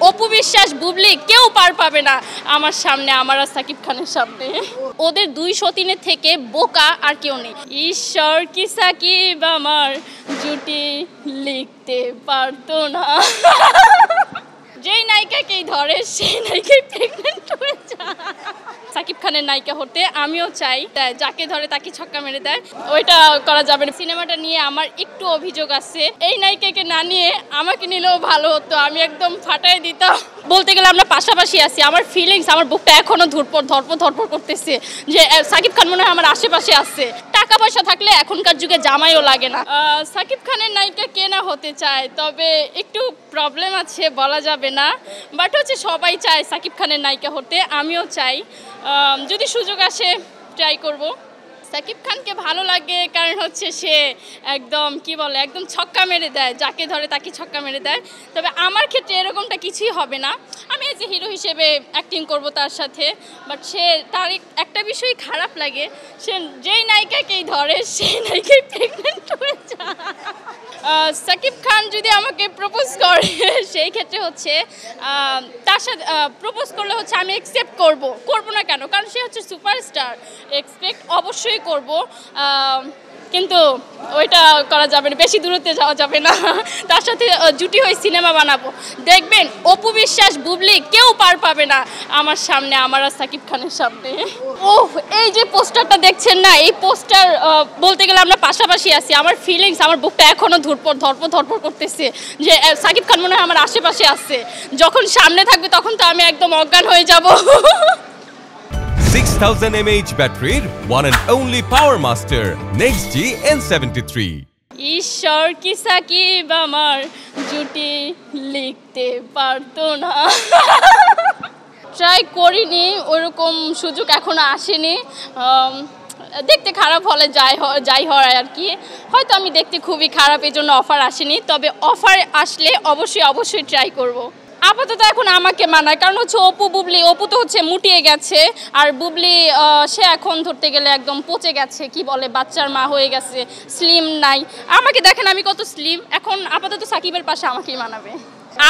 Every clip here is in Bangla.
অপু বিশ্বাস বুবলি কেউ পার পাবে না আমার সামনে, আমার আর সাকিব খানের সামনে। ওদের দুই সতীনের থেকে বোকা আর কেউ নেই। ঈশ্বর কি সাকিব আমার জুটি লিখতে পারতো না। যেই নায়িকাকেই ধরে সেই নায়িকাই প্রেগনেন্ট হয়ে যায়। সাকিব খানের নায়িকা হতে আমিও চাই, যাকে ধরে তাকে ছক্কা মেরে দেয়, ওইটা করা যাবে না। সিনেমাটা নিয়ে আমার একটু অভিযোগ আছে, এই নায়িকাকে না নিয়ে আমাকে নিলেও ভালো হতো, আমি একদম ফাটাই দিতাম। বলতে গেলে আমরা পাশাপাশি আছি, আমার ফিলিংস, আমার বুকটা এখনো ধরপড় করতেছে যে সাকিব খান মনে হয় আমার আশেপাশে আছে। টাকা পয়সা থাকলে এখনকার যুগে জামাইও লাগে না। সাকিব খানের নায়িকা কে না হতে চায়, তবে একটু প্রবলেম আছে, বলা যাবে না। বাট হচ্ছে সবাই চায় সাকিব খানের নায়িকা হতে, আমিও চাই। যদি সুযোগ আসে ট্রাই করব। সাকিব খানকে ভালো লাগে কারণ হচ্ছে সে একদম কি বলে, একদম ছক্কা মেরে দেয়, যাকে ধরে তাকে ছক্কা মেরে দেয়। তবে আমার ক্ষেত্রে এরকমটা কিছুই হবে না, আমি এজ এ হিরো হিসেবে অ্যাক্টিং করব তার সাথে। বাট তার একটা বিষয় খারাপ লাগে, সে যেই নায়িকাকেই ধরে সেই নায়িকাই প্রেগনেন্ট হয়ে যায়। সাকিব খান যদি আমাকে প্রপোজ করে সেই ক্ষেত্রে হচ্ছে তার সাথে প্রপোজ করলে হচ্ছে আমি অ্যাকসেপ্ট করব না কেন, কারণ সে হচ্ছে সুপারস্টার, এক্সপেক্ট অবশ্যই করব। কিন্তু ওইটা করা যাবে না, বেশি দূরত্বে যাওয়া যাবে না। তার সাথে জুটি হয়ে সিনেমা বানাবো, দেখবেন অপু বিশ্বাস বুবলি কেউ পার পাবে না আমার সামনে, আমার আর সাকিব খানের সামনে। ওহ, এই যে পোস্টারটা দেখছেন না, এই পোস্টার বলতে গেলে আমরা পাশাপাশি আছি, আমার ফিলিংস, আমার বুকটা এখনো ধরপড় করতেছে যে সাকিব খান মনে হয় আমার আশেপাশে আছে। যখন সামনে থাকবে তখন তো আমি একদম অজ্ঞান হয়ে যাব। 6000 mAh battery, one and only Power Master Next G N73. ঈশ্বর কি সাকিব আমার জুটি লিখতে পারতো না। ট্রাই করিনি, ওরকম সুযোগ এখনো আসেনি। দেখতে খারাপ হলে যাই হয় আর কি, হয়তো আমি দেখতে খুবই খারাপ, এই জন্য অফার আসেনি। তবে অফার আসলে অবশ্যই ট্রাই করব। আপাতত এখন আমাকে মানায়, কারণ হচ্ছে অপু তো হচ্ছে মুটিয়ে গেছে, আর বুবলি সে এখন ধরতে গেলে একদম পচে গেছে, কি বলে, বাচ্চার মা হয়ে গেছে, স্লিম নাই। আমাকে দেখেন আমি কত স্লিম, এখন আপাতত সাকিবের পাশে আমাকেই মানাবে।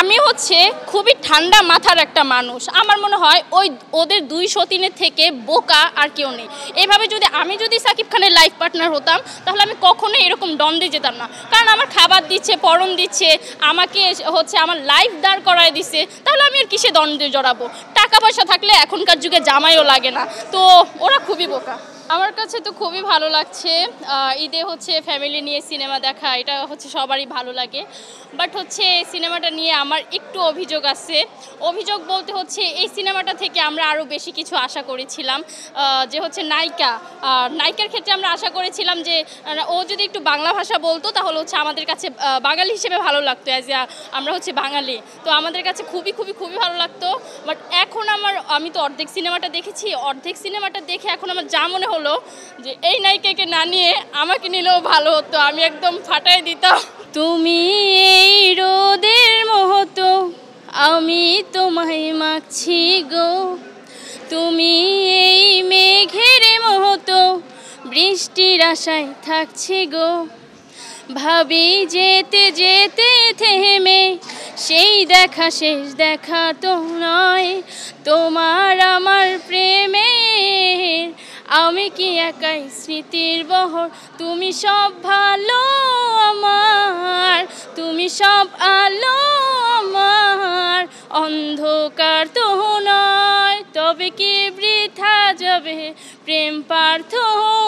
আমি হচ্ছে খুবই ঠান্ডা মাথার একটা মানুষ, আমার মনে হয় ওদের দুই সতীনের থেকে বোকা আর কেউ নেই। এভাবে আমি যদি সাকিব খানের লাইফ পার্টনার হতাম, তাহলে আমি কখনোই এরকম দ্বন্দ্বে যেতাম না। কারণ আমার খাবার দিচ্ছে, পরন দিচ্ছে, আমাকে হচ্ছে আমার লাইফ দাঁড় করায় দিচ্ছে, তাহলে আমি আর কিসে দ্বন্দ্বে জড়াবো। টাকা পয়সা থাকলে এখনকার যুগে জামাইও লাগে না, তো ওরা খুবই বোকা। আমার কাছে তো খুবই ভালো লাগছে, ঈদে হচ্ছে ফ্যামিলি নিয়ে সিনেমা দেখা, এটা হচ্ছে সবারই ভালো লাগে। বাট হচ্ছে সিনেমাটা নিয়ে আমার একটু অভিযোগ আছে। অভিযোগ বলতে হচ্ছে এই সিনেমাটা থেকে আমরা আরও বেশি কিছু আশা করেছিলাম, যে হচ্ছে নায়িকার ক্ষেত্রে আমরা আশা করেছিলাম যে ও যদি একটু বাংলা ভাষা বলতো, তাহলে হচ্ছে আমাদের কাছে বাঙালি হিসেবে ভালো লাগতো, অ্যাজ আমরা হচ্ছে বাঙালি, তো আমাদের কাছে খুবই ভালো লাগতো। বাট এখন আমি তো অর্ধেক সিনেমাটা দেখেছি, অর্ধেক সিনেমাটা দেখে এখন আমার যা মনে হলো যে এই নায়িকাকে না নিয়ে আমাকে নিলেও ভালো হতো, আমি একদম ফাটাই দিতাম। তুমি এই রোদের মতো, আমি তোমায় মাখছি গো, তুমি এই মেঘের মতো, বৃষ্টির আশায় থাকছি গো, ভাবি যেতে যেতে থেমে সেই দেখা শেষ দেখা তো নয়, তোমার আমার প্রেমের আমি কি একাই স্মৃতির বহর, তুমি সব ভালো আমার, তুমি সব আলো আমার, অন্ধকার তো নয়, তবে কি বৃথা যাবে প্রেম প্রার্থনা।